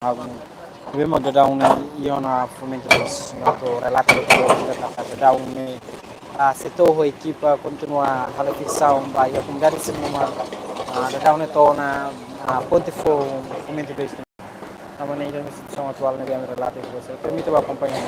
Abbiamo da down io na fomento do relato da down a setor a equipa continua a reflexão vai a comunidade se uma da down to na ponte fomento do na maneira da situação atual na game relato que você permite acompanhar.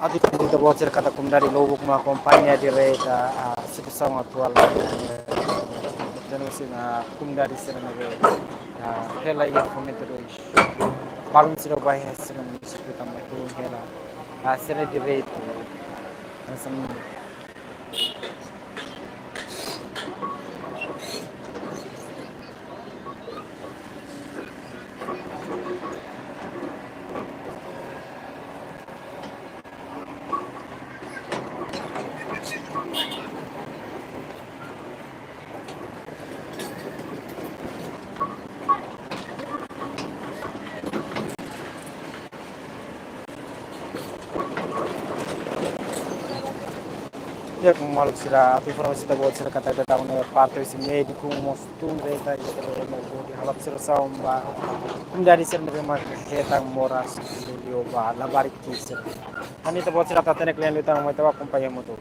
Adi da voce kata comunidade logo com uma companhia direta a situação atual dan assim na comunidade serana hela ia fomento dois balon sira vai serana município também tudo hela a serana direito essa ya como mal sira a informasi da voce kata da tahun parte isi médico mostu direta e halap sira saumba comunidade serana memang hetang moras yo ba labarik kisir ani da voce kata tene klian lutang mai tawa companhia moto.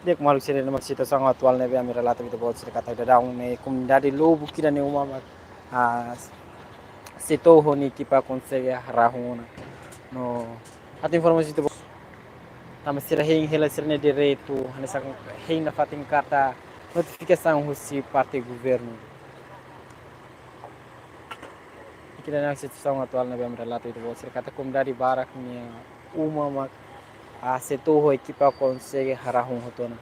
देख मालूम से नमक सीता संग अतवाल ने भी मेरा लाते भी तो बहुत से कथा डाउन में कुम डाडी लो बुकिरा ने Uma mak se toho ni kipa consegue rahuna no ati informasi itu tama sira hing hela sirne direito hanesa hing na fatin carta notificação husi parte governo kira na situação atual na bem relato itu você kata kum dari barak ni uma mak se toho equipa consegue harahun hotona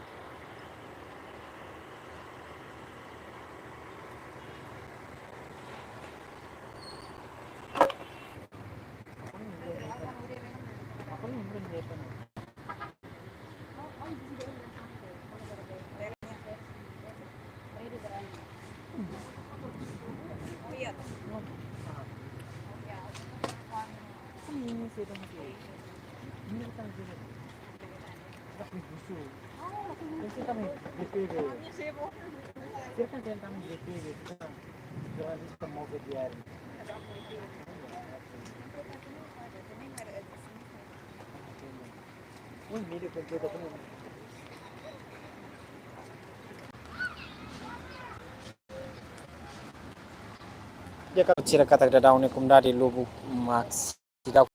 dia kalau cira kata ada daun kum dari lubuk max tidak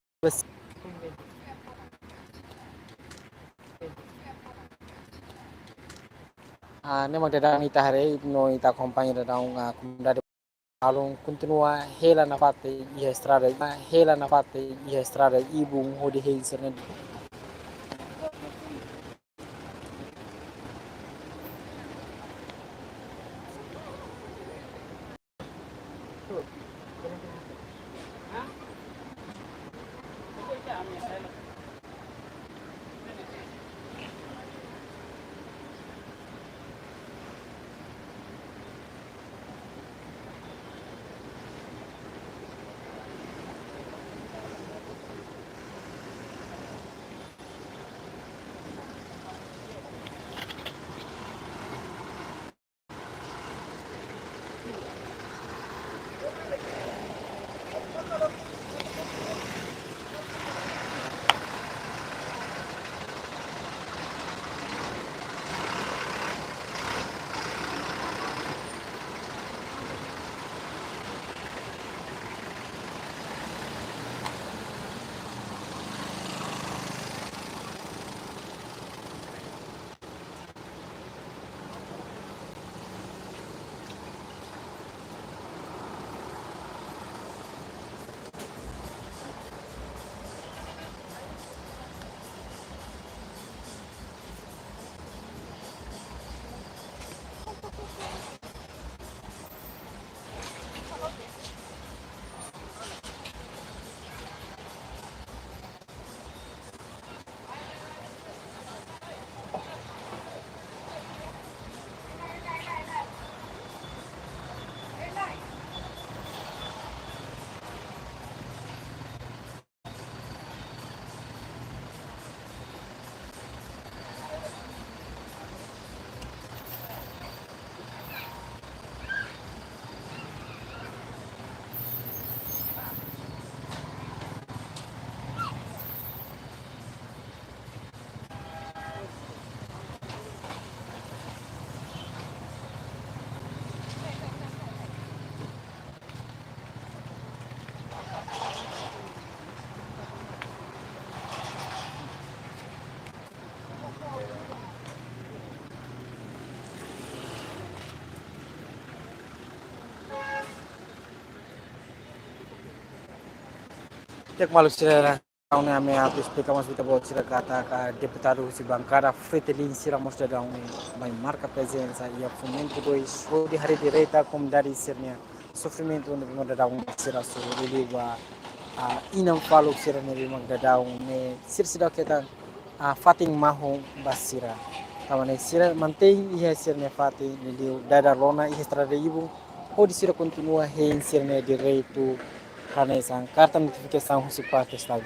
ne magdadang ita hare no ita kompanyi dadang kumdari along continua hela na fate ia estrada ibung hodi heiserne. Tek malu sira ne ame atu explicamos vita bot sira kata ka deputado si bancada Fretilin sira mostra da mai marca presença e a fomento dois de hari direita como dar sirnia sofrimento onde mo da sira so liwa inang falo sira ne mag da ne sir sira kita fating maho basira tamane sira mantém ia sirne fating liu dada lona e estrada ibu o di sira continua hen sirne direito karena isang karta notificação si parte estado.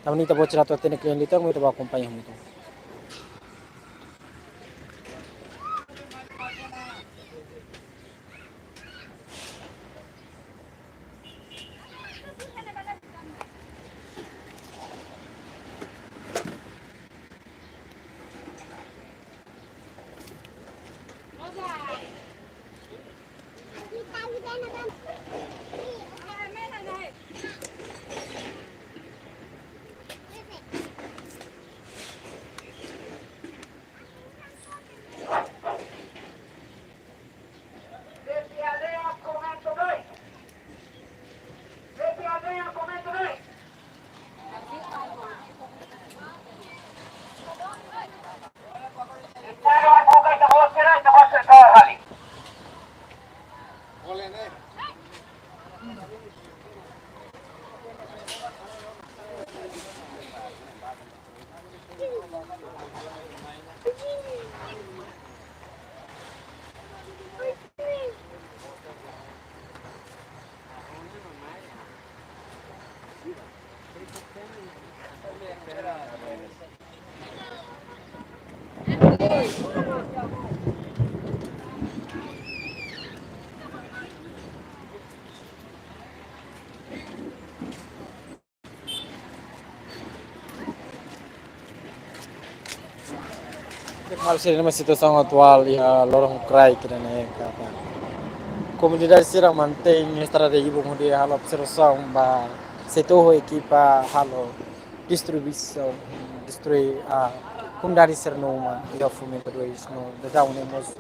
Taman ita bot sira to tene klien lito mo ita ba acompanhar mo. Mal sira na situação atual e a lorong crai que na kata. Comunidade sira mantém estrada ibu mo dia halo observação ba setor equipa halo distribuição destruir kum dari sernoma ia fomento dois no da daunemos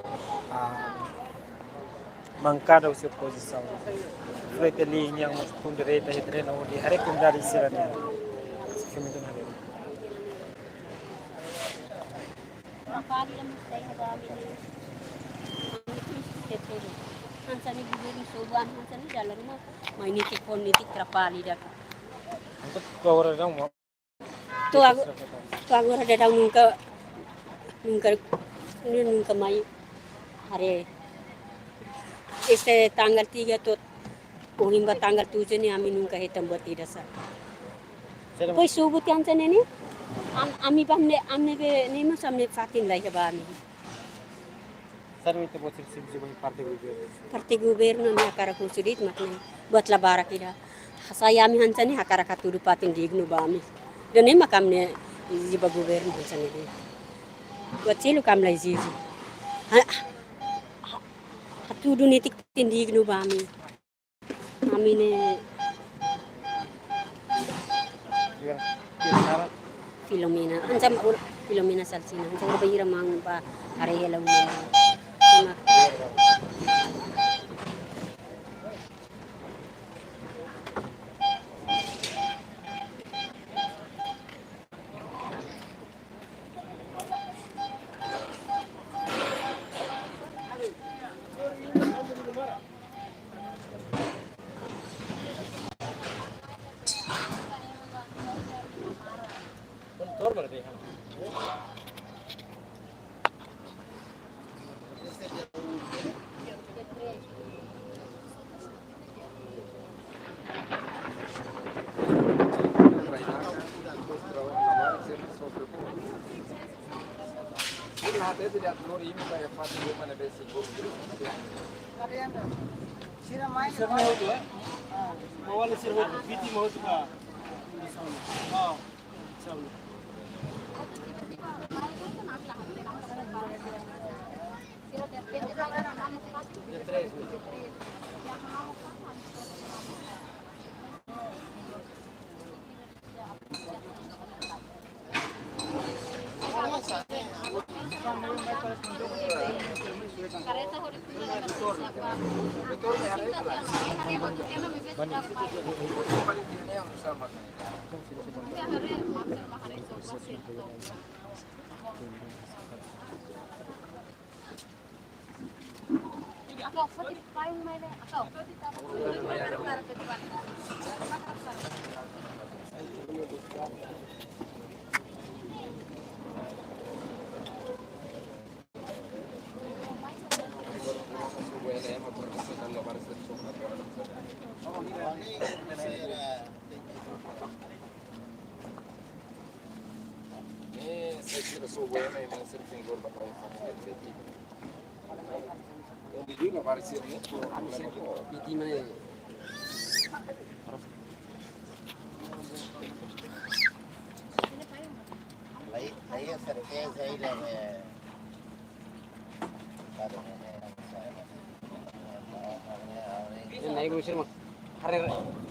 mancada sua posição frente linha mas com direita e treino onde hari kum dari serani fomento na Hansani gubernur soban hansani dalam rumah main itik pon itik terapali dah. untuk power dong mau Tu aku ada daun nungka ini nungka mai hari este tanggal 3 tu hingga tanggal 7 ni kami nungka hitam buat tidak sah. Koi subuh hansani ni ami amne be ni mas amne fatin lah ya bami. Sarmi itu buat sih Parti gubernur ni akara kusudit makna buat labara kita. Saya ami hansani akara katuru patin dignu bami. Dan ni makam ni jiba gubernur hansani ni. Buat cilu kam lai zizi. Katuru ni tik patin dignu bami. Ami ni Filomena. Hansam Filomena Salsina. Hansam bayira mang pa area lalu.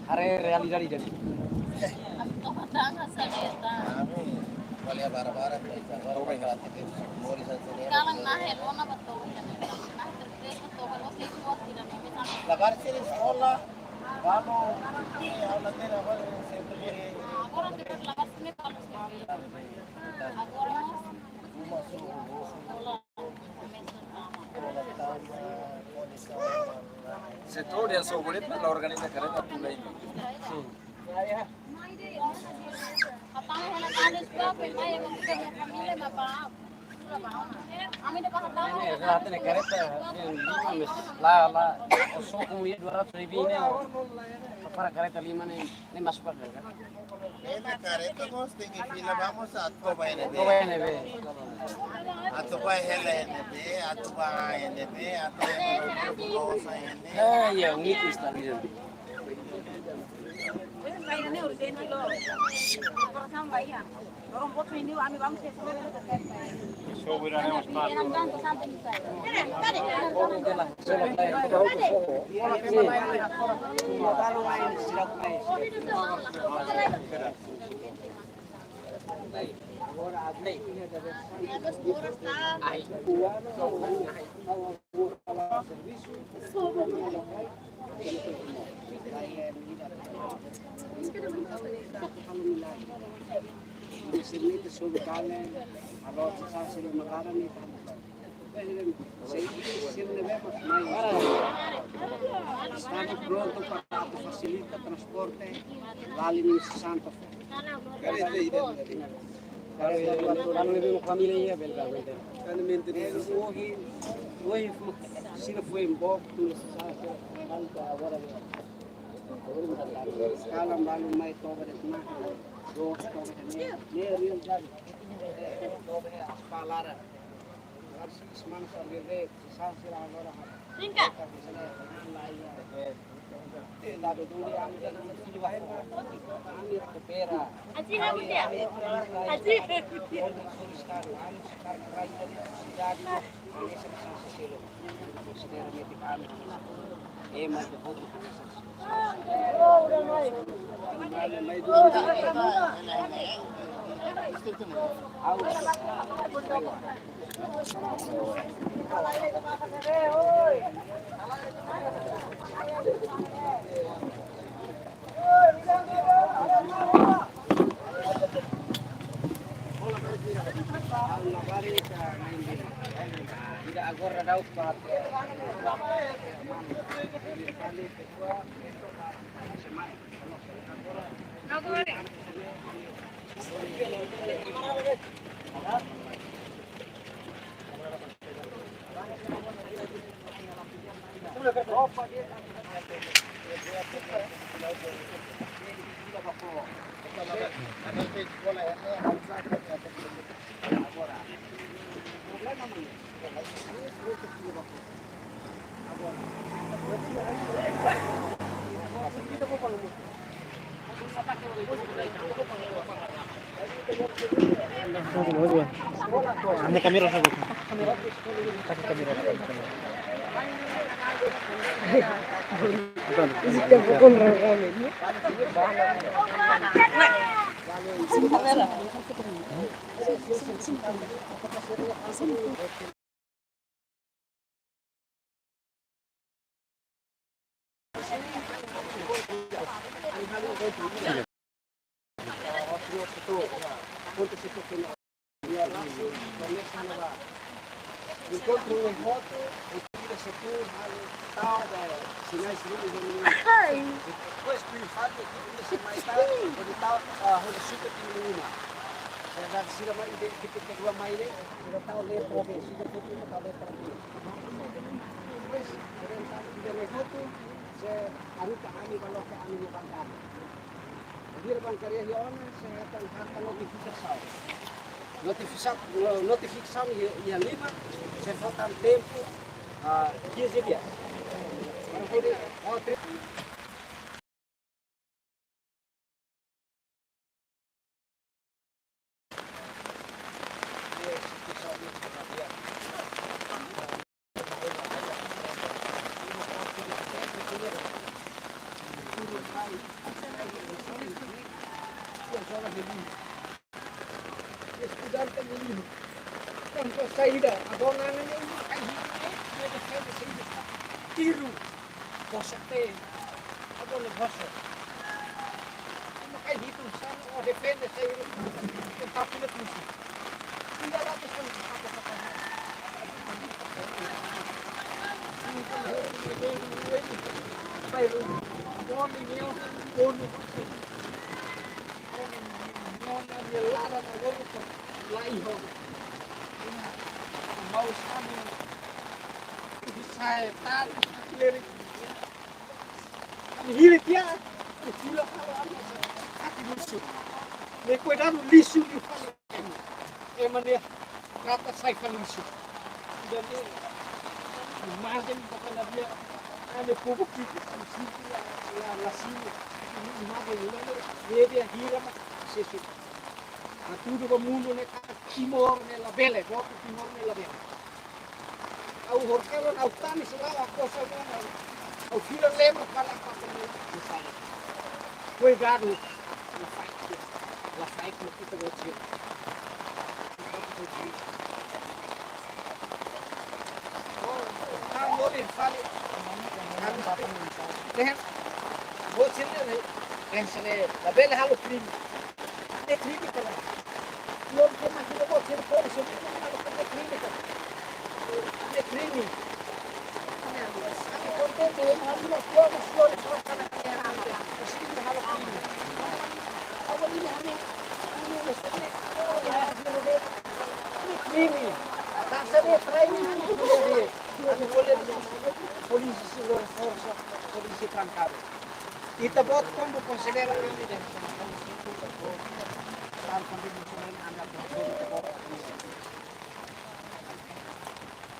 Hari realidad jadi. Se todo dia so boleh la organiza carrera tu lain. Lahat na carreta la so kung 200,000 na para carreta 5 na masuk pa ka. Carreta nós tem que fila vamos a Atoba NB. Atoba NB. Atoba NB, Atoba NB, Atoba NB. Ya, ngiti está bien. Estamos prontos para facilitar transporte vale no Santa Fe. Kalau lebih família belga belga. Kan mente hoje se não foi embora tudo sabe alta agora. Kalau malu mai toba de na dos toba de ne real jadi. Toba é as palavras. Semana só viver, sabe se lá agora. Vinga. Dado dulu yang di bahaya kami recupera. Aji hamu dia. Aji. Sekarang jadi ini sebesar silo. Saudara medikan. Mas foto. Oh, udah mai. Mai dulu. Tidak agora daw pa. Ambil kamera saja. Kasih kamera. Encontro um voto, o tira esse tour, tal, sinais livres, depois do infarto, isso mais tarde, onde tal, onde suca tem uma. Já sira mais de que dua mais né, já tal ler para ver, suca tem uma tal ler para ver. Depois, rentar de voto, se aruta kami kalau ke kami bukan kami. Dia bang karya hiona, saya akan harta notifikasi. Notificação em Lima, se falta tempo, 15 dias. Estudante menino, quando a saída, a dona Ana tiro, você tem, a dona você. Não cai dito, sabe, o depende da saída, o papo é tudo. Ainda lá tem que vai o homem meu, o no Lara na volta lá em Roma. Mau sabe saya tahu lirik. Hilir dia, sudah kalau hati musuh. Mereka dah lisu di sana. Emang dia kata saya kan lisu. Dan dia imagem bukan dia ada pupuk itu ya nasi ini imagem dia hira sesu. Tudo o mundo ne timor nella belle, dopo timor nella belle. Au horkelo au tani sala cosa buona. Au fila lembra para a família. Cuidado. La fight no kita go La bella hallo primi. Le primi però. Non che ma che vuoi che fuori sono le primi. Le primi. Anche contento di non lo fuori fuori porta la camera. Così le hallo primi. Le primi. Danza le primi. Hanno volevo polizia sulla forza, polizia trancata. Kita buat kamu considera ini dan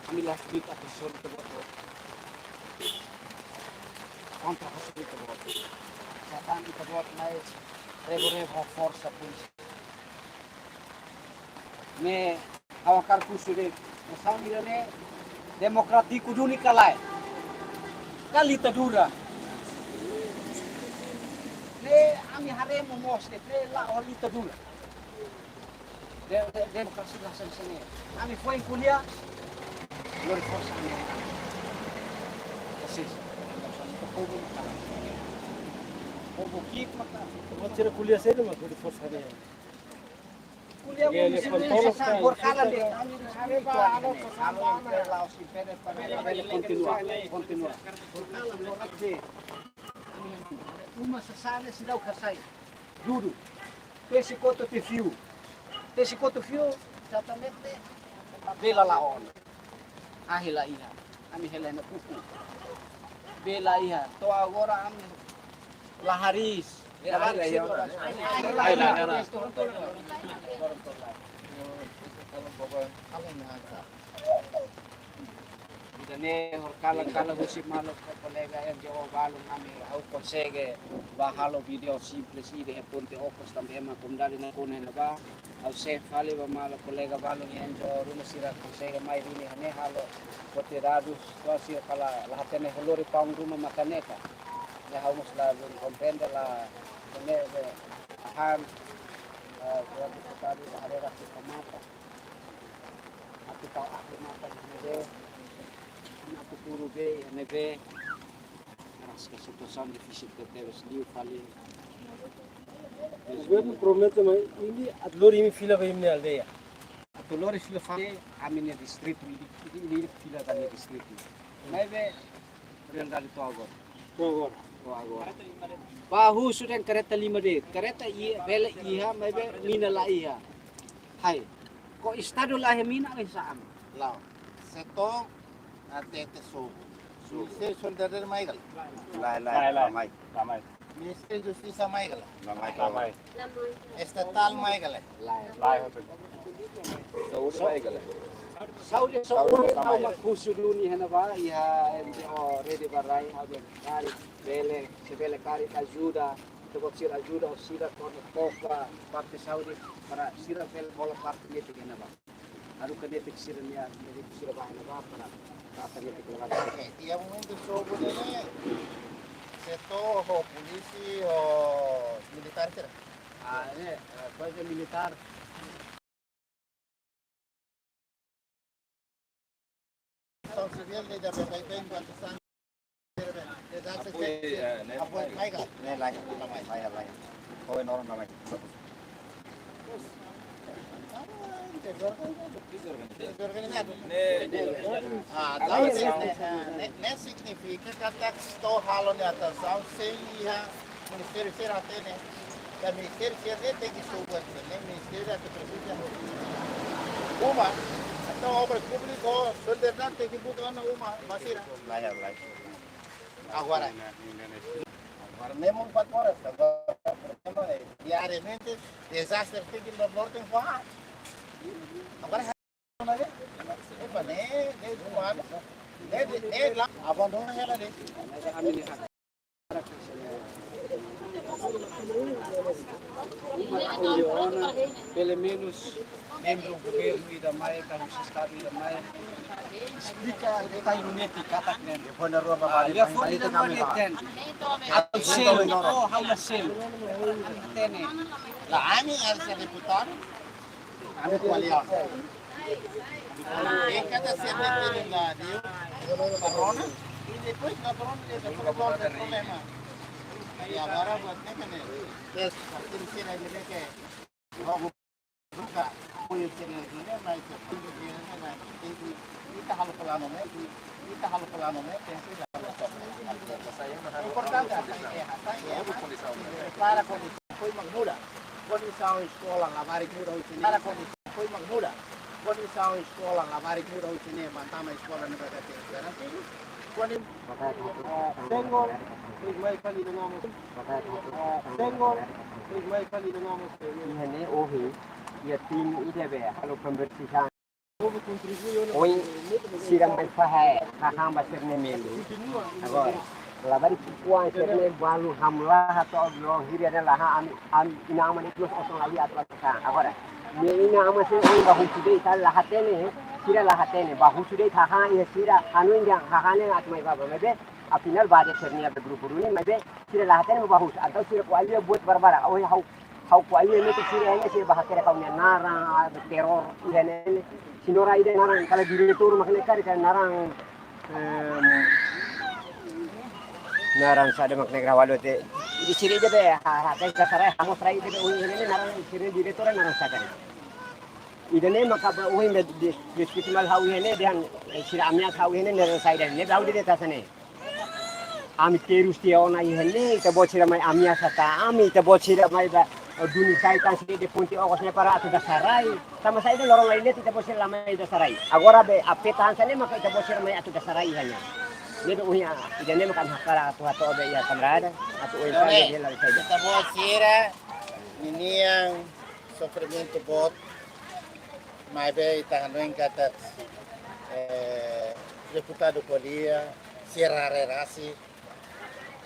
Amilah kita besar terbuat kontra hasil terbuat. Setan kita buat naik rebo força polisi. Ne awakar kusure masamira ne demokratiku dunia kalai. Kali tadura. Le ami haremo mostre le la olita dula. Demokrasi lah sini. Ami foi kuliah luar força ni. Persis. Orbo kip maka. Macam kuliah saya tu mah kuliah force ada. Kuliah mungkin saya berkala deh. Kami itu ada kalau laos impere para continua. Berkala borak deh. Uma sasana se dá o caçai, duro. Esse coto de fio. Esse coto fio, exatamente, bela lá on. Ahila iha, ami helena kuku. Bela iha, to agora ami laharis. Dane horkala husip malo kolega yang Jawa balong kami au consegue bahalo video simples ide ponte okos tambe ema kumdali na kunen ba au se fale ba malo kolega balong yang Jawa rumah sira consegue mai rini hane halo pote radus situasi kala lahatene holori paung rumah makaneka ya harus la comprende la ne ahan berarti sekali ada rasa mata aku tahu aku mata ini aku puro be, neve, ras que situação difícil que teve liu fali. O governo promete mas ini adlor ini fila vai minha aldeia. Adlor fila fali a minha distrito ini fila da minha distrito. Mas be real dali to agora. Bahu sudah kereta 5D. Kereta iya bela iya mas be mina la iya. Hai. Ko estado lah mina ke saan. Lao. Seto ate te so. Ministério Solidariedade Maigal. Lamai. Ministério de Justiça Maigal. Lamai. Estatal Maigal. Saudi ulit na magkusuluni hanaba iha NGO ready barai habe kari bele se bele kari ajuda tebok sir ajuda sira toka parte Saudi para sira bele bola parte nete hanaba aru kene sira niya dari sira hanaba para kata nete kelawat. Okay, tiap momento sobo dele seto ho polisi ho militar kira. Ne coisa militar São civil de da bem quanto são de da se apoio Maigal. Ne lai. Kau orang lamai. Desorganizado. Não significa que até que estou ralando a atenção sem ir ao Ministério Federal, né? Que o Ministério Federal tem que subir, né? O Ministério é que precisa. Uma, então a obra pública, solidariedade tem que botar na uma, vacina. Lai. Agora mesmo 4 horas, agora, diariamente, desastres tem que ir no norte em Guará. Agora, epa, nem do ano, nem lá, abandona ela ali. pelo menos membro do governo e da MAE, da Estado e da MAE, explica o que no net kata kren. Dia foi da MAE ten. Atau sel, hal sel. Tene. Lah, ani harus deputado, ani kualian. E cada sempre tem lá, deu, corona, e depois da corona ele resolve o problema. E agora você que né, a terceira ele que logo nunca foi o que ele mas tudo que ele né, tem que kita hal pelano né, kita hal pelano né, tem que dar importante para condição foi magmura, condição escola lavar e mura o para condição foi magmura. Condição escola, lavar e mura o cinema, mantama escola na verdade garantido. Quando senggol, may kali na mo. Senggol, may kali na mo. Ini ohi, ya tim ide be kalau pembersihan. Oi, siram berfahai, kakang basir ne melu. Agora, lavar puan serne balu hamlah atau lo hiri adalah am ina aman itu osong lagi atau kakang. Agora, ni ina aman sih oi bahu sudah ital lahatene, sira lahatene bahu sudah kakang ya sira anu yang kakangnya atmai baba mebe. Apinal badet serne ada grup ini mebe sira lahatene bahu atau sira kuali buat barbara. Oi hau kuali ini tu sira ini sira bahakira kau narang teror ini. Sinora ide narang kalau direktur makna kari kan narang sada makna grawalo te di sini je be ha kai kasara kamu serai de ini narang sini direktur narang sada ide ne maka ba uin de diskusimal hau ini dan sira amnya hau ini narang sada ne bau de tasane ami terus dia ona ini te bocira mai amnya sata ami te bocira mai ba dunia kaitan sini de punti okosnya para atu dasarai sama saya itu lorong lainnya tidak bosir lama itu dasarai agora be apetan sana maka tidak bosir mai atu dasarai hanya ini be uhnya idane makan hakara atu atau be ya kamrada atu uin saya dia lalu saja kita bosir ini yang sofrimento bot mai be itahanoin kata deputado polia Sierra Rasi.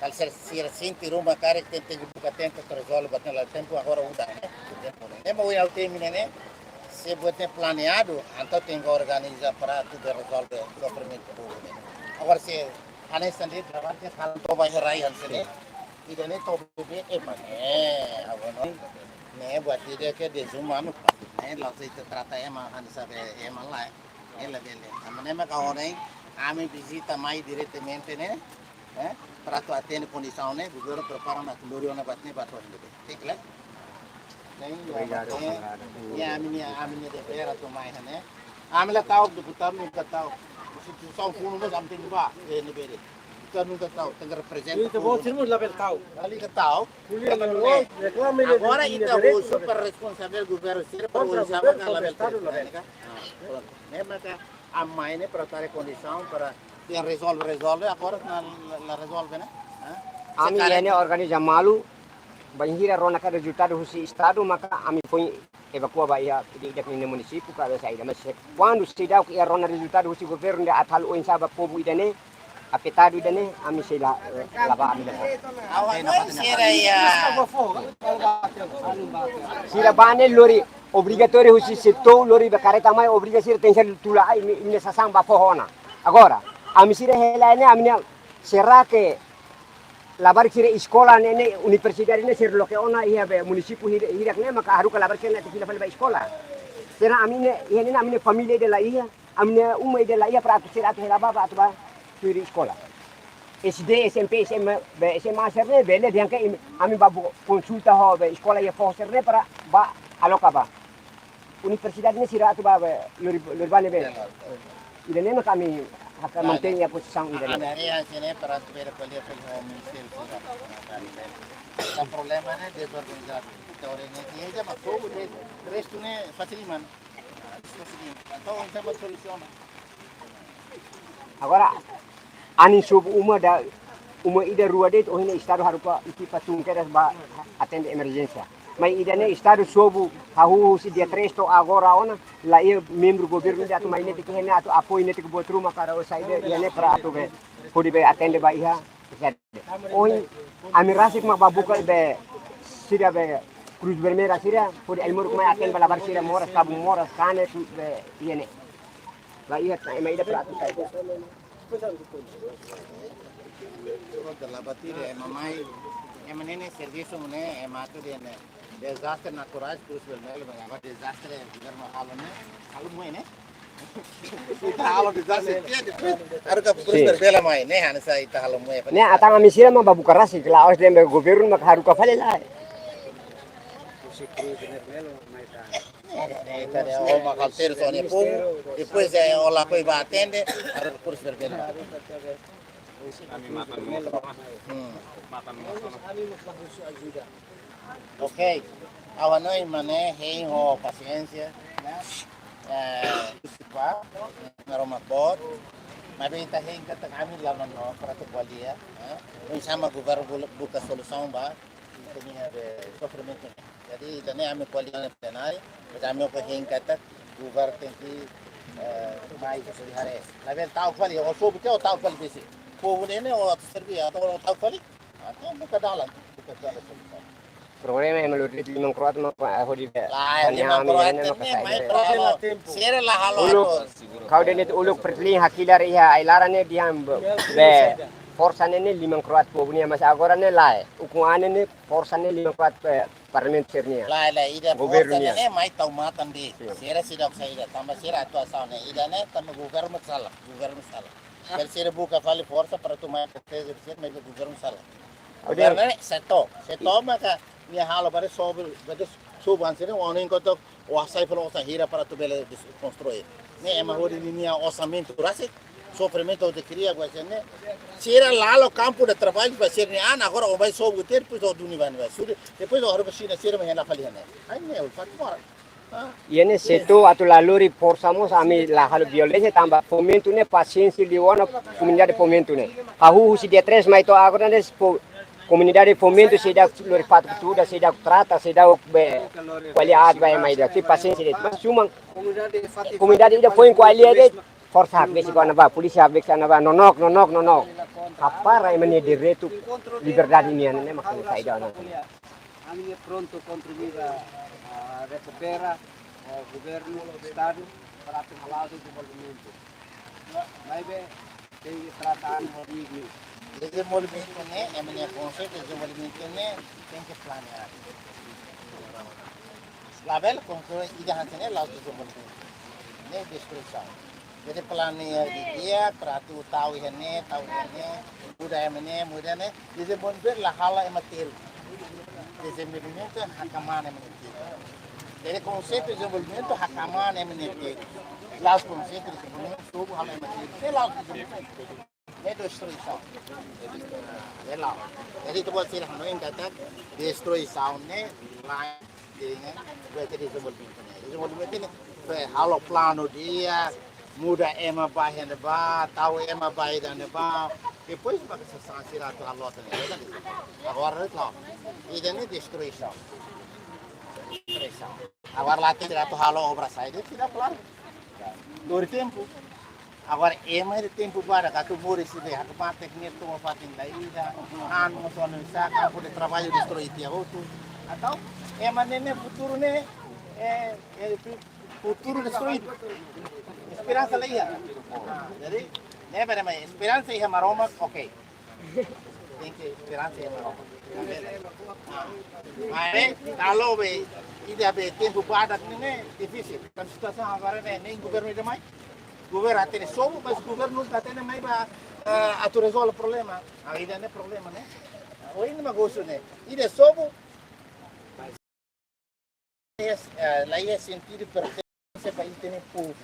Kalau se sente rumah karek tem que buka tempo para resolver batendo lá tempo agora udah né mau eu termine né se botar planeado então tem que organizar para tudo resolver sofrimento público agora se ane sendiri trabalho kalau to vai rai hansene ide ne to be agora né buat ide ke de zuma no né lá se trata ema hansa be ema lá ela bele amane ma kaone ame visita mai direttamente né para tu atende condição né governo prepara na teluriona batne bato hindi ठीक है नहीं ya amini de pera tu mai né amila tahu deputado nunca tahu instituição fundo mas am tem ba ne bere kita nunca tahu tem representante itu bos semua level tahu kali que tahu agora ita o super responsável governo ser para o sama kan level tahu né maka amai ne para dar condição para yang resolve agora na resolve né ami ini organiza malu banhira rona ka resultado husi estado maka ami foi evacua baia de município ka saída mas quando se dá que rona resultado husi governo de atal o insaba povo idane afetado idane ami se lava ami sira bane lori obrigatório husi setor lori becareta mai obrigatório tem que tula ini sasang ba pohona agora ami sira helane amina será que labar sira sekolah nene universitas ini sira loke ona ia be município hirak ne maka haru labar kena tikila fale ba sekolah sira amine ini amine família de la ia amine umma de la ia para sira atu helaba ba atu ba sira sekolah SD SMP SMA be SMA serne bele yang ke ami babu konsulta ho be sekolah ya fo serne para ba aloka ba universitas ini sira atu ba lori bane be idane maka ami akan mantenha a posição dele. Ini sini para ver polia pelo ministério o problema né desorganizado. Então ele já matou o resto né facilmente. Então não tem solução. Agora ani sub uma ida rua det oh ini estado harupa iki patung keras ba atende emergência. Mas idane estado sobu hahu si dia tresto agora ona la ia membro governo de atu mai nete que atu apoio nete que buat rumah para o saide ia ne para atu be podi be atende ba iha oi ami rasik mak babuka be sira be cruz vermelha sira podi elmur mai atende bala bar sira moras kabung moras kane be ia ne la ia mai ida para atu saide la batteria mamai emanene serviço né emato de né Desastre naturais, Cruz Vermelha, mas agora desastre é governo halo muito, né? Halo desastre, depois, harus ke Cruz Vermelha mais, né? Hanya saya itu halo muito. Ne atang amisira ma babu karasi kala os dem governo mak haru ka fale la. Então, o macalteiro só ne povo, depois é o lá que vai atender, harus Cruz Vermelha. Ok, awanoi mané, rei ho paciência, né? Naroma bot, mas bem tá rei kata kami lá no para tu qualia, né? Sama governo buka solução ba, ini ada sofrimento. Jadi dane ame qualia na plenária, mas ame ko rei kata governo tem que mais sobre hares. Na verdade tal quali, o sob teu tal quali desse. Povo nene o servia atau tal quali, atau buka dalam solução. Problema é melhor de limang kroat ma hodi be. Lah, lima Kroatia ni mai kalau sira lah halo. Kau denit uluk pertli hakilar iha ailarane diam be forsa ne limang kroat pobunia mas agora ne lai. Ukuane ne forsa ne limang kroat parliament sernia. Lah, ida forsa ne mai tau matan di. Sira sidak saida tambah sira tu asal ne. Ida ne tambah governo salah. Kalau sira buka vale forsa para tu mai proteger sira mai governo salah. Governo ne seto maka minha halo para sobre antes né o ano enquanto o açaí falou essa hira para tu bela construir né é mais minha orçamento rase sofrimento de cria agora né tira lá no campo de trabalho vai ser né agora o vai sobre ter depois o do vai depois o harus sini sira mais na falha né aí né o fato mora Iene seto atu laluri forsamos ami la halo violência tamba fomento ne paciência liwana comunidade fomento ne ahu si dia 3 mai to agora ne comunidade fomento se dá lori fato tudo se dá trata se dá qualidade vai mais daqui paciência de mas cuma comunidade ida foi com ali de força hak besi kana ba polícia hak besi kana ba nonok apa rai meni direito liberdade minha né mas não sai dana Kami é pronto contribuir a recuperar o governo do estado para o desenvolvimento. Mas tem que tratar digno. desenvolvimento né é minha conceito desenvolvimento né tem que planear lá bela conclui ida hansen lá desenvolvimento né destruição jadi planear dia para tu tahu ini budaya né desenvolver la hala ematil desenvolvimento hakaman ematil jadi conceito de desenvolvimento hakaman ematil lá os conceitos de desenvolvimento tudo hala ematil lá desenvolvimento é destruição. É lá. Jadi tu buat sih hano yang kata destruição né lá vai ter desenvolvimento né halo plano dia muda ema bahan ba tahu ema bahan ba depois bagi sesansi ratu halo tadi agora lá ini né destruição agora lá tem ratu halo obra saída tidak claro do tempo agora é tempo para que tu mores se ver que parte que tu vai fazer daí já ano só não saca por trabalho destruir dia outro então né futuro né é futuro destruído esperança lá ia jadi né para mim esperança ia maroma ok tem que esperança ia maroma mas kalau tidak ada tempo para né difícil kan situação agora né nem governo demais governo até sobo, mas o governo não tem mais para resolver o problema. Ainda não é problema, né? Hoje não é gosto, né? Ainda sobo, lá é sentido pertença para ele povo.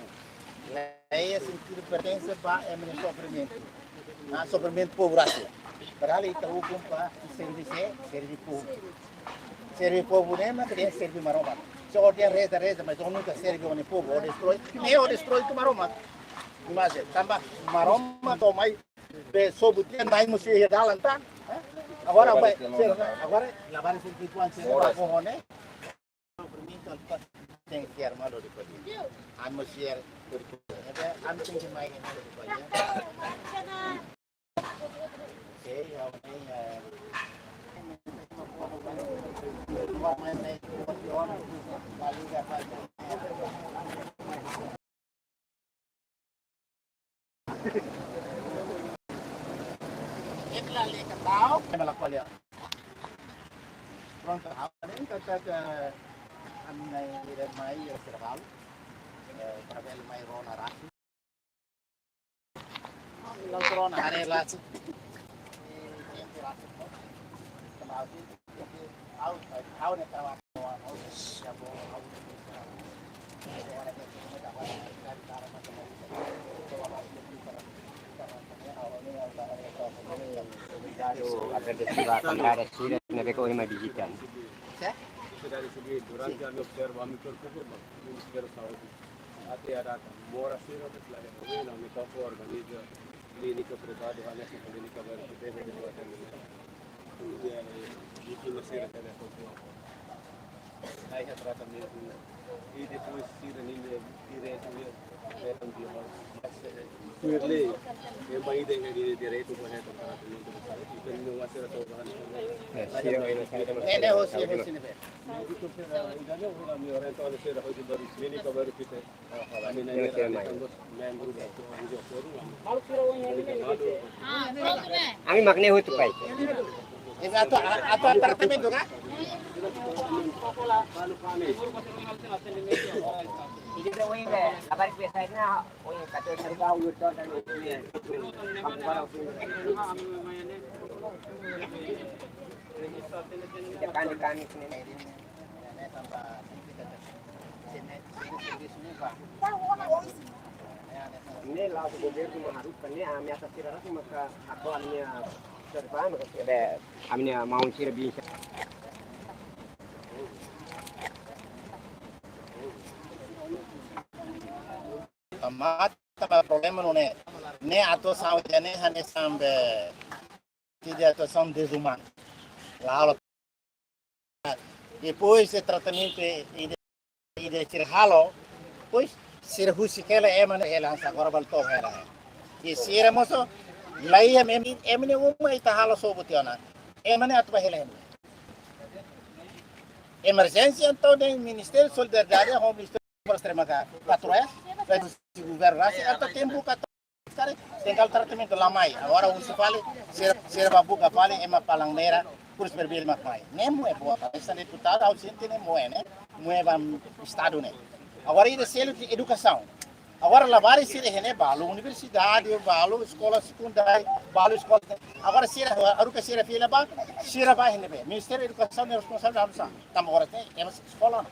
Lá é sentido pertença para o sofrimento. Sofrimento povo racial. Para ali está o para servir povo. Servir povo, né? Mas queria servir maromba. Só dia reza, mas nunca serve o povo. Ou destrói, nem o destrói o maromba. Imagina, tambah maroma atau mai sobutnya mai mesti dalan tan. Agora vai, agora lavar esse pituan sih pohon né. Permintaan pas tem que armar do depois. Am mesti ada am tem que mai ini do depois. Oke, yang pronto, agora nem que a minha irmã ia ser ralo, para ver mais rona rato. Não corona, hari rato. E rato. Kemudian tahu nih kalau ya mau Agradeciva cambiare sira ne beko ima digital. Dari segi durante kami observami terkukur Ministero Saudi. Ada mora sira betul ada wena metopo organiza klinika privada hanya klinika baru kita berdua dan itu sira ada foto. Saya tratamento e depois sira ninguém direto vetam de Clearly, yung mga hindi direto po na itong tratamento sa sayo. Ito yung mga sira to bahan. Ini hosi ni be. Ito sira, idanya wala mi orento ano sira ko dito klinika baru kita. Kami na nila tangos membro dito ang doktor. Malu sira wala Ami makne hotu pai. Ini atau tratamento kan? Malu kami. Ini tu wing le, kabar biasa na, wing kata serba ulut dan kan ini lalu governo mengharuskan ni kami atas kira maka aku amnya serba maka ada amnya mau sira bisa. Mata problema não é nem a atuação de nem a nessa de atuação desumana. Lá depois de tratamento e de tirá-lo, pois ser russo que ela é mana ela agora voltou ela. E se era moço lá é mesmo uma ita halo sobutiona. É mana atuar ela. Emergência então do Ministério de Solidariedade ao Ministério Extremaga 4S, o governo até tempo que tem tratamento lá mais. Agora o se fala, se a boca fala é uma palangneira por se beber mais mais. Nem é boa, essa deputada ao centro nem é, né? Não é estado né. Agora ele selo de educação. Agora lá vários se né, balo universidade, balo escola secundária, balo escola. Agora se a ruca se filha ba, se vai né, Ministério da Educação é responsável da educação. Tam agora tem é escola.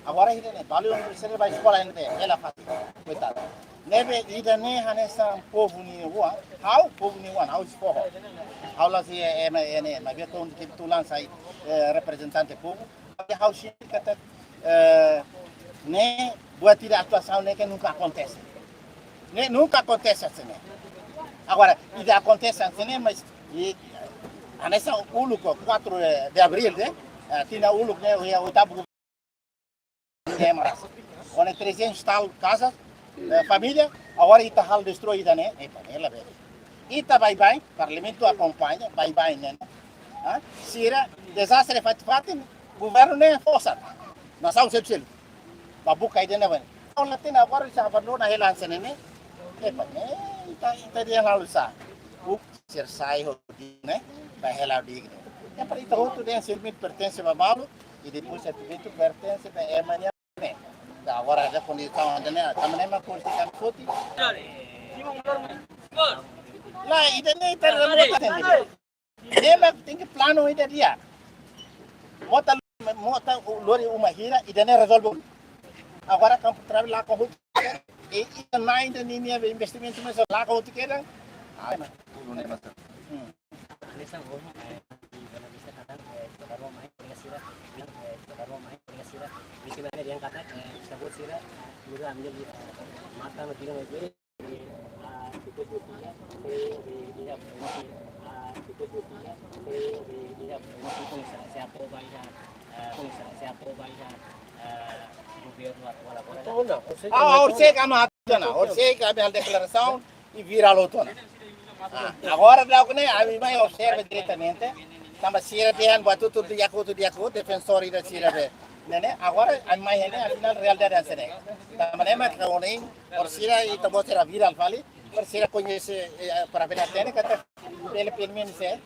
Agora ele né, balo universidade vai escola ainda ela faz. Coitado. Neve ida nem hanessa povo ni rua, how povo ni rua, how escola. How lá se né, mas vê como que tu lança aí representante povo, how se kata nem buat tidak atuação nem que nunca acontece. Nem nunca acontece assim. Agora, tidak acontece assim, mas nessa uluco 4 de abril, né? Tinha uluco né, o oitavo onde 300 tal casas, família, agora está hal destruída, né? Ela vê. Ita vai, parlamento acompanha, vai, né? Se era desastre fat, governo nem força. Nós somos sempre babuka ide na ban wala tin agora sa barno na helan sa nene ita dia lalu sa ser sai ho né vai helar dig é para ita outro den serviço pertence a Babalo e depois serviço pertence a Emania né agora já condição anda né também uma coisa que foti lá ida nem tá tem que plano ida dia mota lori uma hira ida nem resolve. Agora campo trabalho lá com o e ainda nem investimento mas lá com o que era não é mais Orse kami hatuna, orse kami hal declaração e vira lotona. Agora dá o que a mim vai observa diretamente, tamba sira pian buat tudo dia defensor ida sira be. Né? Agora a mim né afinal realidade é né. Tamba né mas kaonin orsira e tabo sira vira fali, orsira conhece para ver até que ele pelo menos é,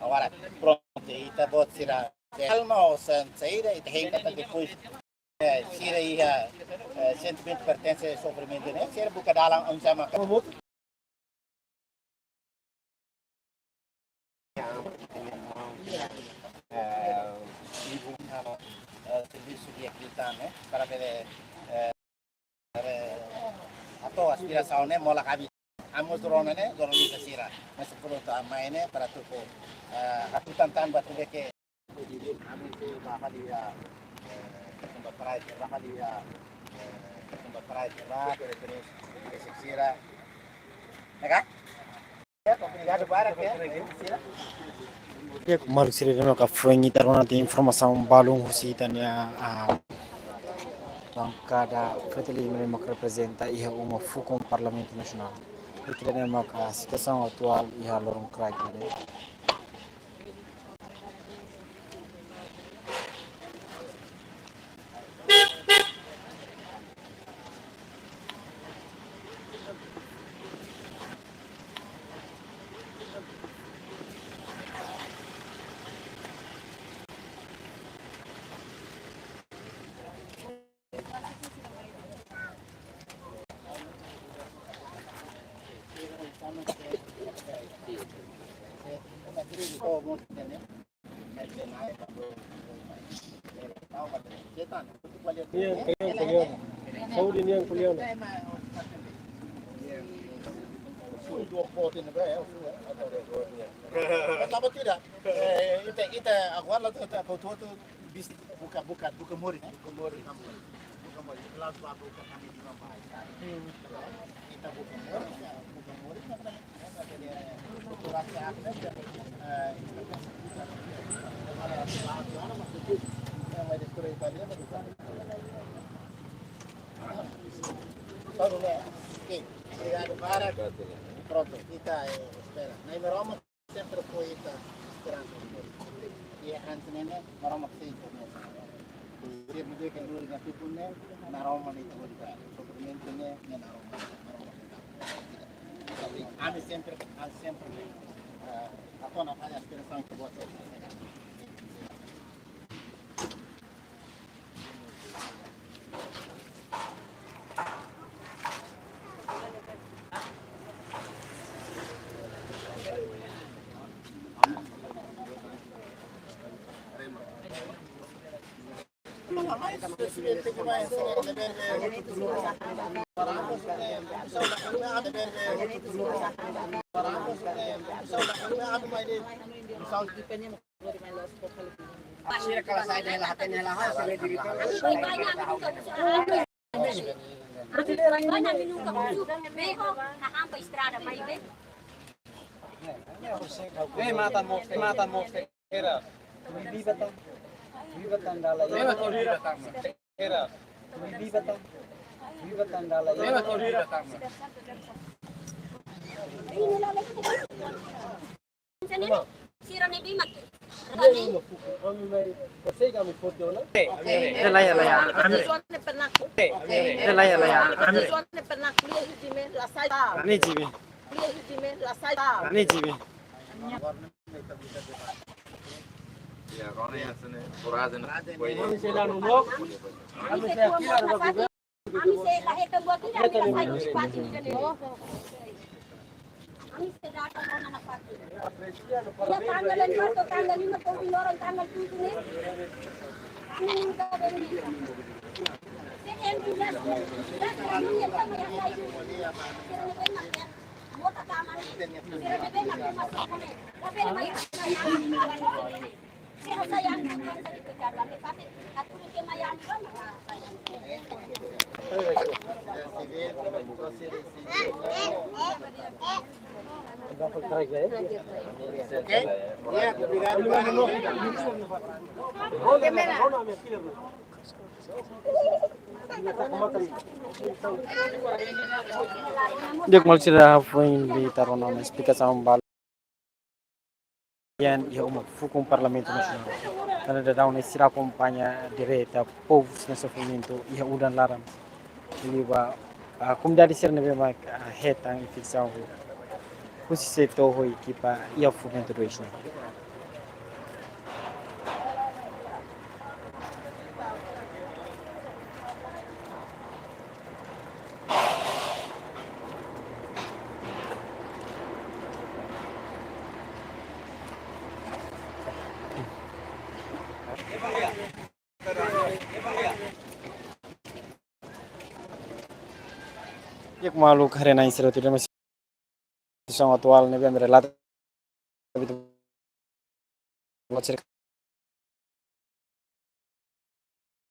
agora pronto. Ita bot sira alma saída e tem que depois sira ia sentimento pertence ao sofrimento, né? Sira buka dalam sama serviço de acreditar, né? Para ver atau aspiração, né? Mola kami amos drone, né? Drone bisa sira. Mas perlu tak main, né? Para tu atutan tambah tu ke kami tu bahkan dia tempat perai bahkan dia tempat perai terus sira. Né? Ya, obrigado para que sira. Ya kembali sini dengan kafuengi taruh nanti informasi balung husitanya bancada Fratelli mesmo que representa ia uma fucom Parlamento Nacional. Porque mesmo que a situação atual ia lorong crack né. Saúde niang kuliah. Dua pot ini atau tidak? Kita agora tu bis buka mori. Kelas buka kami di Mumbai. Kita buka mori kurang obrigado para pronto kita espera na Roma sempre foi ita esperando e antes nene Roma sempre dia mudei que dulu na tipune na Roma ni tu kita sofrimento ne na Roma ame sempre a tona faz a esperança que você kalau saya dah lahatnya lahat saya diri Banyak minum kamu beko hampa estrada mai be. Matan mo era. Bibatan dala. Era. Bibatan dala. Sira ni bimak. Você kami foto na? Elaya. Ani jibe. Ya, kau yang sana Quran Kami se lahir ke buat kita pati kan. Kami se datang orang anak pati. Ya tanggal 4 tanggal 5 orang tanggal 7 ni. Kami minta beri. Saya entusias. Kami yang sama yang lain. Mota kamar. Tapi mai saya sayang tadi kejaran tapi aku ke mayang kan Dia kembali sudah di taruh nama explicação yang ia uma fucum Parlamento Nacional. Karena ada daun istirahat acompanha direta povos nesse sofrimento ia udan larang. Jadi a comunidade ser nebe mak hetang infecção. Kusi se toho equipa ia fomento do isna. Yak malu kare na insero tira mas são atual ne bem relata bitu cerca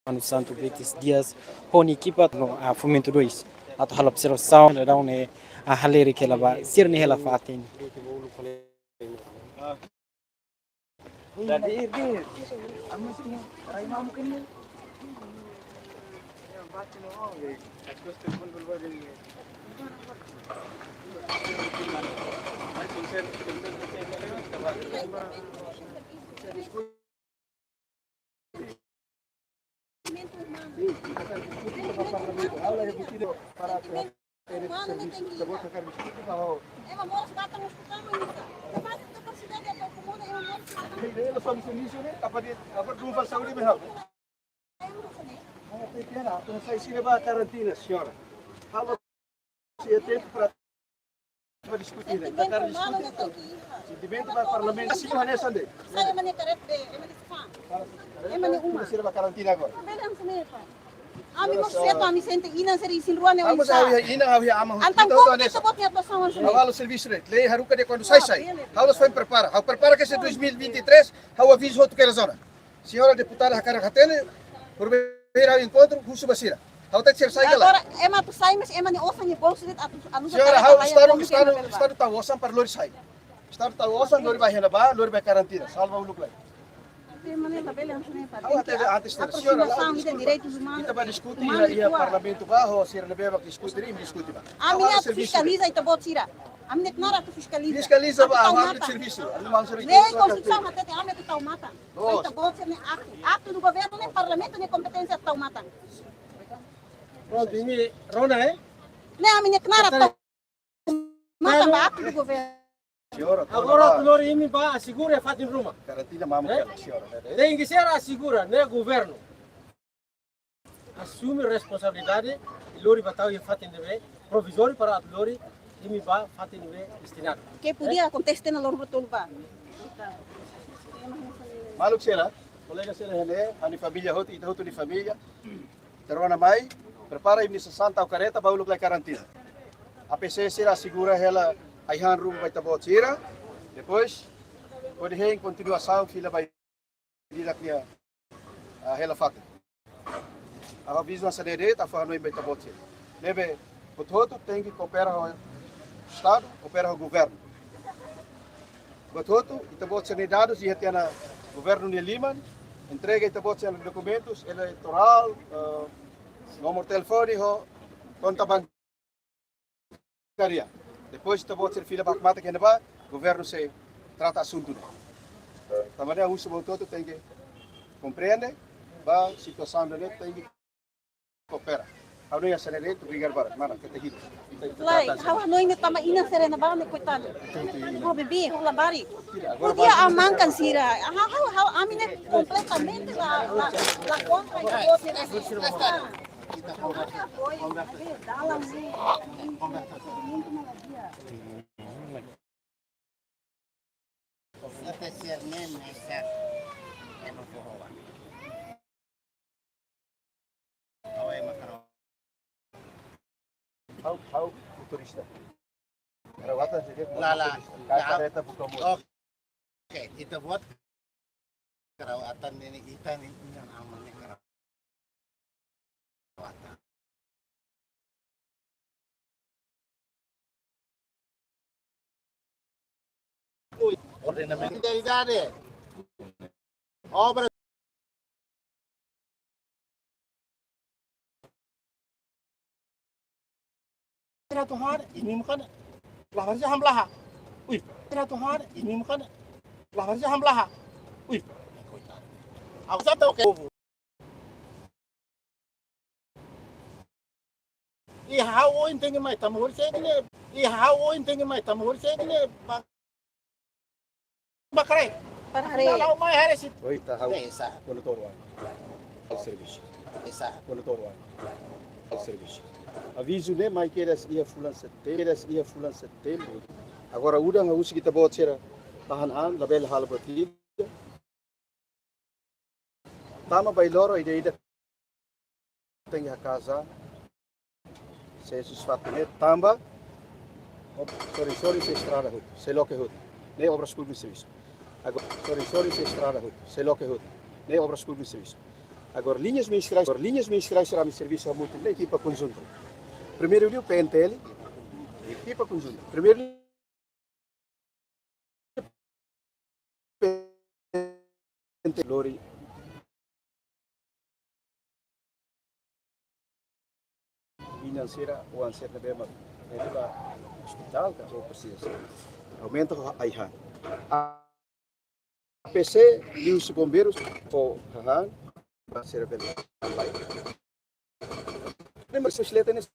anu santo betis dias honi equipa no a fomento 2 atau hal observação da ne a haleri que ela vai ser ne ela fatin jadi ini Karantina, senhora. Fala se é tempo para discutir. Sentimento para parlamento. Assim não é Sunday. Saya mani karet be, emani uma. Sira ba karantina agora. Belam senepa. Ami mo seto ami sente ina seri sinruan e Vamos a ver, ina havia ama. Antang ko kita bot niat pasawan sene. Avalo serviço rei. Lei haruka de quando sai. Haulas foi prepara. Hau prepara que esse 2023, hau aviso outro que era zona. Senhora deputada Hakara Hatene, por vir ao encontro, Russo Basira. Hau tak ser sai lá. Agora ema tu sai mas ema ni osa ni bolso dit anu Senhora, hau estado tá osan para lori sai. Estado tá osan lori vai renovar, lori vai karantina. Salva o lucro. Emani la belam senepa. Hau até antes da senhora. Aproximação de direitos humanos. Kita vai discutir ia parlamento bajo, se lebe vai discutir e discutir ba. Ami na fiscaliza ita bot sira. Ami nek nara tu fiscaliza. Fiscaliza ba ang serviço. Ang serviço. Lei Constituição até te ame tu tau mata. Ita bot sira ni acto do governo nem parlamento nem competência tau mata. Pronto, ini Rona Nem ami nek nara tau mata ba acto do governo. Senhora, agora o senhor me vai assegura e faz em Roma. Karantina mamo senhora. Tem que ser assegura, né, governo. Assume responsabilidade, e lori batau e faz em provisório para a lori e me vai faz em destinado. Que podia acontecer na lor betul ba. Maluk sila, colega sila hele, ani família hoti, ita hotu di família. Terwana mai, prepara ini sa Santa Careta bauluk lai karantina. APC sila segura ela aihan rum vai tabot sira. Depois, pode heng continuação fila vai dilak niya hela fakta. A visão sa dede ta fa noi vai tabot sira. Lebe hotu tem que cooperar o Estado, cooperar o governo. Hotu itabot sa dados e hetiana governo de Lima, entrega itabot sa documentos eleitoral, nomor telefônico, conta bancária. Depois itabot sa fila bakmata que ba, governo se trata assunto. Também o uso todo tem que compreender, ba situação dele tem que cooperar. Ano ya sa nere, tubigar barat, mana kita hit. Lai, hawa noi ni tama ina serena ba ni coitado. Oh bebê, hula bari. Podia amankan sira. Hawa amine completamente la contra e você How turista. Rawatan sige. Lala. Kareta buka mo. Oke, kita buat kerawatan ini kita nih yang aman nih kerawatan. Ordenamento dari dade. Obra Tuhan ini bukan laharnya hamlah. Wih, Tuhan ini bukan laharnya hamlah. Wih, aku tahu ke. Ihawo intingi mai tamur segini. Ihawo intingi mai tamur segini. Bakre. Parare. Kalau mai hari sih. Oi, tá how. Desa. Quando toruan. Ao serviço. Desa. Quando toruan. Ao serviço. Aviso né, mas que eles ia fulan setembro. Agora udang a usi kita bot sira tahan an label hal batid. Tama by loro ida tem a casa Saya sesuatu ini tambah. Sorry, saya estrada hut. Saya loke hut. Nem obras públicas e serviço. Agora, sorry, saya estrada hut. Saya loke hut. Nem obras públicas e serviço. Agora, linhas ministeriais será meu serviço a muito, equipa conjunta. Primeiro dia o PNTL, equipa conjunta. Primeiro PNTL, Lori. Financeira ou ansiedade bem, hospital, caso precisa. Aumenta a IHAN. A PC, e os bombeiros, ou IHAN, vai ser bem. Lembra que vocês leem nesse?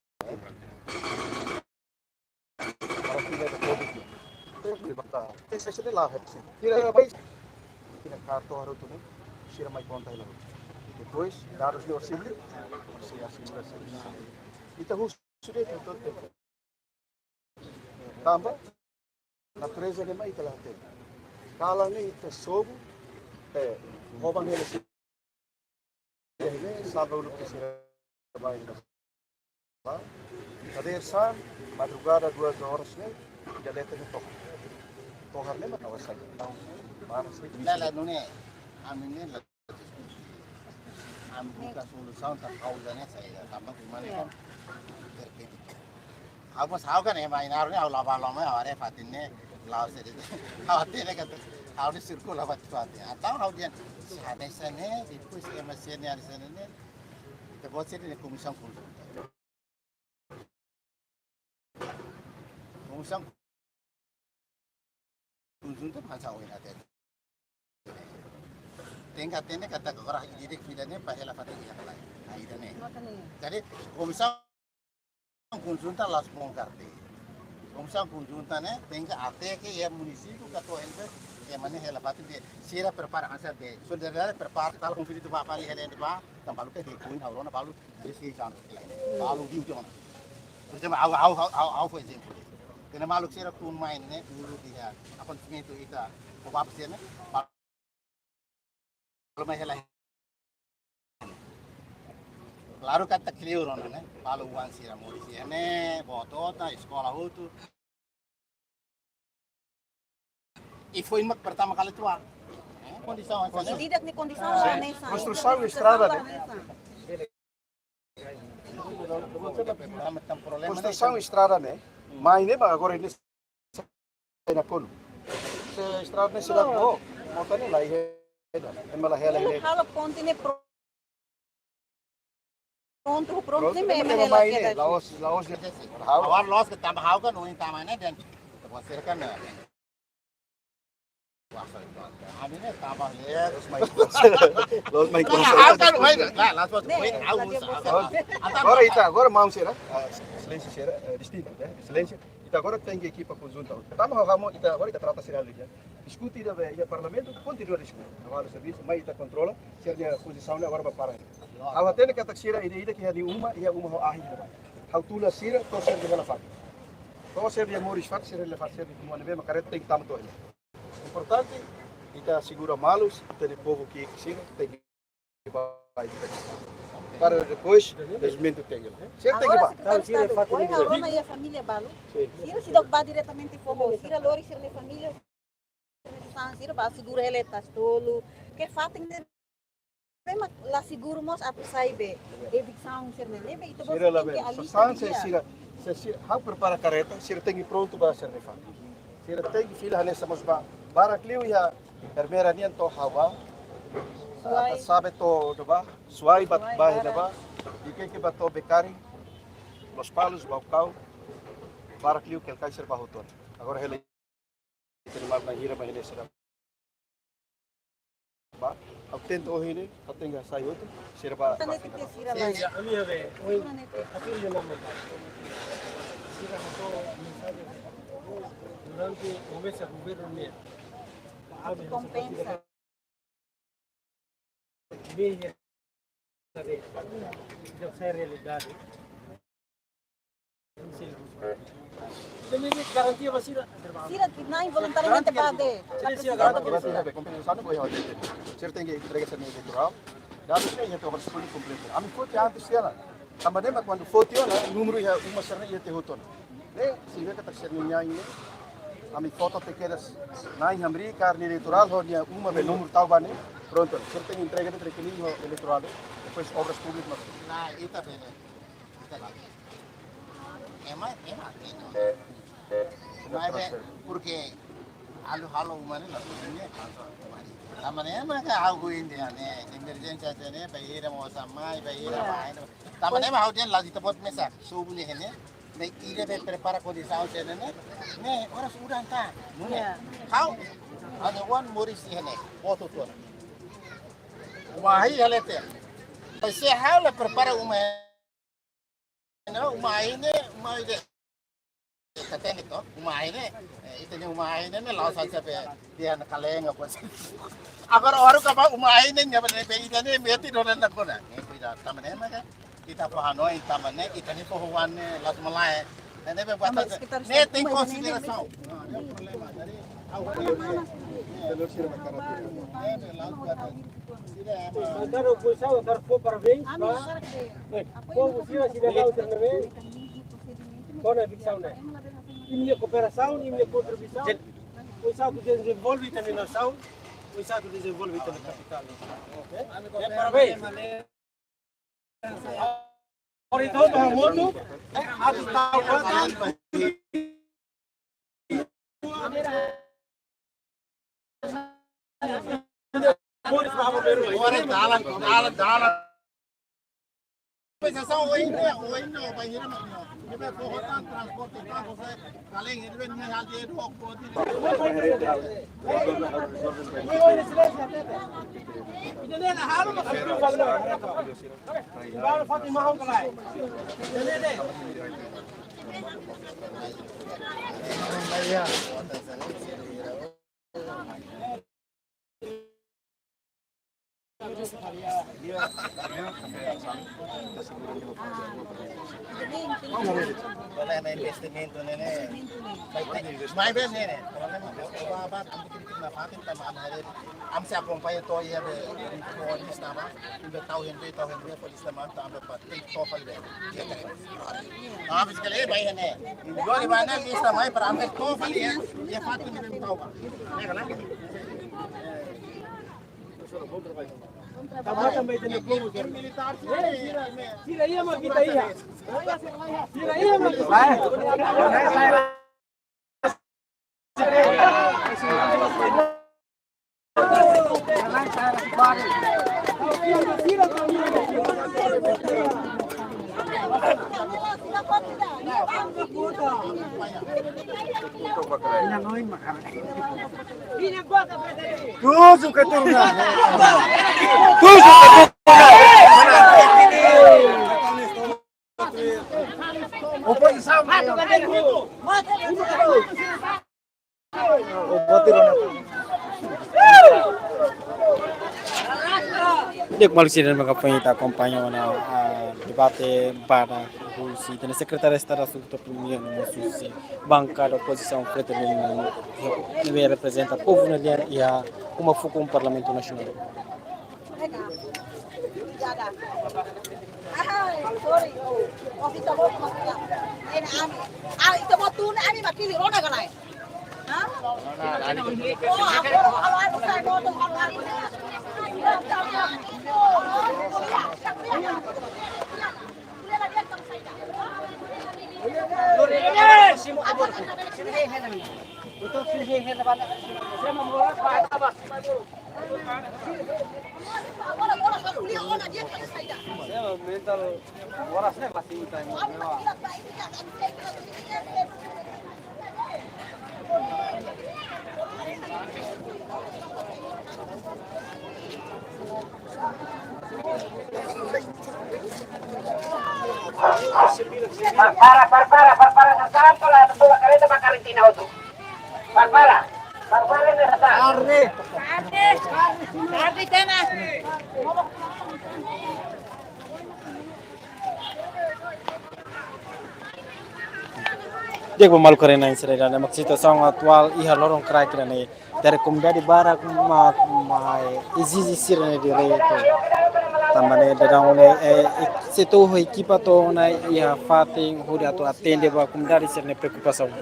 Essa é lá, tira mais. Tira cartão para o túnel, tira mais conta lá. Depois, dados de auxílio, você assegura a serviço. Então, sudah itu todo. Tambah, natureza de mais telah ter. Kalau ni kita sob, roubam ele se. Ele sabe o que será trabalho. Kader san, madrugada 2 horas ni, dia letak itu. Tohar ni mana kawasan. Mana sih? Lala nune, amin ni lah. Amin kita solusi untuk kawasannya saya. Tambah gimana kan? Aku tahu kan ya main arusnya aku lama-lama awalnya fatinnya laut sedikit. Awalnya kan awalnya sirkul lewat fatin. Atau awalnya ada sana, itu mesinnya ada sana ni. Kita buat sini komisi konsultan. Komisi konsultan macam apa ni? Tingkat kata orang jadi filenya pahala fatin yang lain. Nah itu ni. Jadi komisi conjunta las Moncarte. Comissão conjunta, né? Tem que até que é município que atua entre é maneira ela parte de se ela prepara antes de solidariedade prepara tal conflito para ali ele vai também que tem a rona balu esse já balu diu jona. Por exemplo, ao foi exemplo. Kena malu sira kun main né dulu dia acontecimento ita o papo sih né. Kalau mai ela Claro que está claro, né? Falo o ansira morisi, né? Botota, escola outro. E foi uma pertama kali tua. Condição essa, né? Tidak ni condição lá nessa. Construção estrada, né? Construção estrada, né? Mas nem agora ele sai na colo. Se estrada nem se dá bom, monta nem lá e é malah ela ele. Kalau ponte ni pronto ni Memang memang main ela ni, Laos Awal los ke tambah hau kan uin tamanya dan terpasir kan. Aminnya tambah lihat. Los main Hau kan uin, lah langsung uin hau. Agora vamos ser, silêncio será distinto, né? Silêncio. Então agora tem que equipa conjunta. Tamo vamos, agora kita trata serial já. Discute da parlamento, continua discute. Agora o serviço, mas kita controla, se a posição agora vai parar. Ao até que taxira ide que é uma e uma ahi. Ao tula sira, to ser de relafat. To ser de moris fat ser relafat ser de uma neve, mas tem que tam to. Importante, kita segura malos, tem povo que sira, tem que vai para depois desmento tem. Certo tem que vai. Agora, secretário de Rona e a família Balu. Sira se dá diretamente fogo, sira lori, sira de família. Sira ba seguro ele tá tolo. Que fato ainda lá seguro mos apa saibe. Evicção ser nele, itu bos Sira lá que bem. ali. Sanse sira, how prepara careta, sira tem que pronto para ser refat. Sira tem que fila nessa mas ba. Barakliu ya hermera nian to hawa. Sabe to doba, suai bat bahe doba. Ike que bato becari. Los palos baucau. Barakliu que el kaiser bahuton. Agora ele terima na hira mahine sira. Ba, atento ohine, atenga sayot, sira ba. Tanto que sira lá. Ami have, oi, Aqui eu não me Sira durante o mês do governo Compensa. Meia sabe deve ser realidade. Demi garantia basira. Sira naik voluntariamente pade. Agora você have compensação com ele. Sira tem que entregar essa meia natural. Dados nem é para escolher completo. Ami foi antes dela. tambah demak quando foto na número ya uma serna ia te hoton. Se vê que tá sendo ini kami foto te quedas na hamri carne eleitoral dia uma be número tal bane pronto serta entrega de requerimento eleitoral depois obras públicas Nah, itu bene. Emang. Porque halo umane lah ini. Tamane emang aku ini ane emergency aja nih bayar mau samai bayar main. Tamane mah dia lagi tempat mesa subuh nih nih. Nek ide be prepara kondisi aja nih. Nih orang sudah entah. Nih. Kau ada one moris ini foto tuh. Umahi halete. Saya hal prepara umai. Umai ini katanya itu umai ini itu nih umai ini lalu saja dia kaleng apa sih agar orang kapal umai ini nggak boleh beli ini mesti dolan nak kona ini tidak tamannya maka kita pahanoi tamannya kita nih pohon lalu mulai dan ini buat nih tinggal sendiri sau problema dari awal jalur sira makara Agora o Bolsão, agora for parabéns, como se eu tiver lá o treinamento, quando a ficção né? E minha cooperação, e minha contribuição, o Estado desenvolve também a nação, o Estado desenvolve também a capital. Parabéns! Agora então, para o mundo, dalam. Pensação hoje não vai ir mais não. Eu vou cortar transporte para você. Kaleng itu ni hal dia dua kodi. Ini dah hal baru Fatimah hong kalai. Ini deh. Boleh main investimento nene. Mais bem nene. Kalau apa kita nafatin sama amhari. Am se acompanha to ia be polis nama. Ibe tahu yang polis nama ta ambe patin to fal be. Ah biskale bai hene. Dua di mana bisa mai per ambe to fal ya. Ya fatin be tahu. Ya kan? também tem como militar tira aí mas kita iya tira aí mas Tudo keturunan. Oposição. Dia Malaysia dan mengapa acompanha na debate para o sítio. Secretário de Estado da Primeira Ministra, banca da oposição frente ao representa o povo e a uma fuga Parlamento Nacional. Sorry. Office of itu mau tuna ani mati rona kalai. Hah? mental orasnya masih time. Para santo la tua careta pa karantina auto. Para ne rata. Arne tena. Dia malu karena ini sudah ada situação atual ia lorong kerai kira nih dari komunidade barak ma exizi sirene di rei itu tambane dadang ole seto ho equipa to na ia fating ho dia to atende ba kumdari serne preocupação.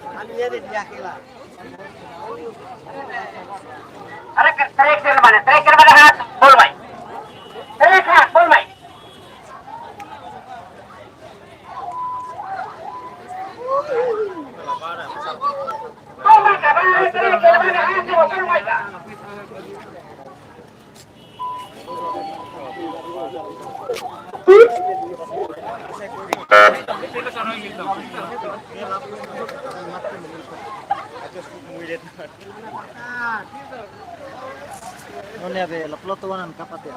None ave la ploto wanan kapate.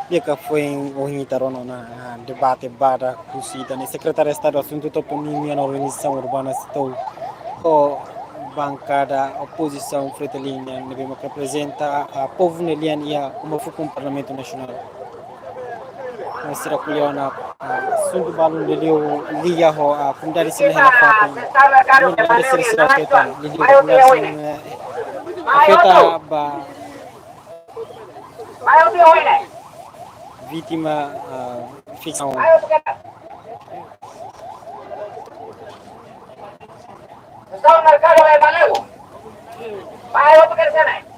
Biarca foi em Ohinitarono na debate bara kusita ni secretário de Estado assunto topo na organização urbana estou o bancada oposição fretelinha ne que representa a povo nelian ia uma fuku parlamento nacional na sira kuliona assunto balun delio liga ho a kundari sine hela fato ni sira sira keta liga kundari sine keta ba vítima ficção. Estão marcados de Maleu. Vai outro que você não.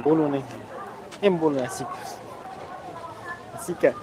Bolo nih, bolo asik, asik.